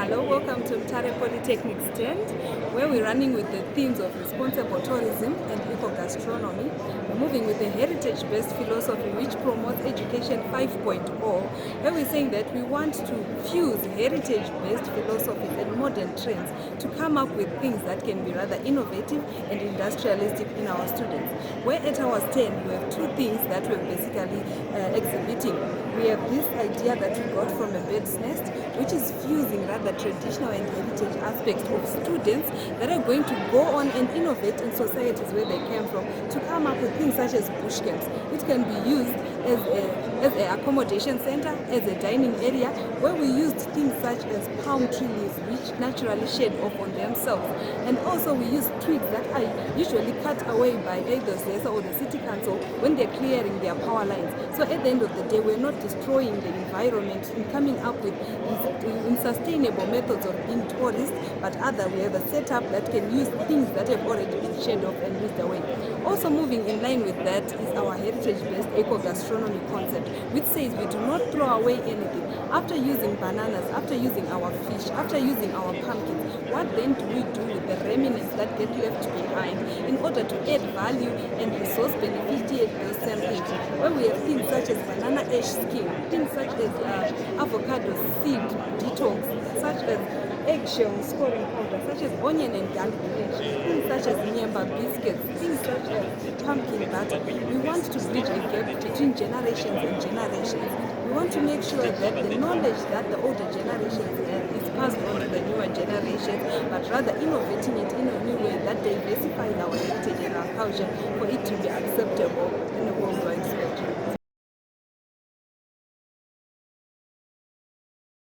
Hello, welcome to Mutare Polytechnic stand, where we're running with the themes of responsible tourism and eco-gastronomy. We're moving with a heritage-based philosophy which promotes education 5.0, where we're saying that we want to fuse heritage-based philosophies and modern trends to come up with things that can be rather innovative and industrialistic in our students. Where at our stand, we have two things that we're basically exhibiting. We have this idea that we got from a bird's nest, which is fusing rather traditional and heritage aspects of students that are going to go on and innovate in societies where they came from to come up with things such as bush camps. It can be used as an accommodation center, as a dining area, where we used things such as palm tree leaves, which naturally shed off on themselves. And also we use twigs that are usually cut away by either ZESA or the city council when they're clearing their power lines. So at the end of the day, we're not destroying the environment in coming up with these sustainable methods of being tourists, but rather we have a setup that can use things that have already been shed off and used away. Also moving in line with that is our heritage-based eco-gastronomy concept, which says we do not throw away anything. After using bananas, after using our fish, after using our pumpkins, what then do we do with the remnants that get left behind in order to add value and resource beneficiate those same things? Where we have things such as banana ash skin, things such as avocado seed detox, such as eggshell scoring powder, such as onion and garlic paste, things such as nyamba biscuits, things such as pumpkin butter. We want to bridge a gap between generations and generations. We want to make sure that the knowledge that the older generations have is passed on to the newer generations, but rather innovating it in a new way that diversifies our heritage and our culture for it to be acceptable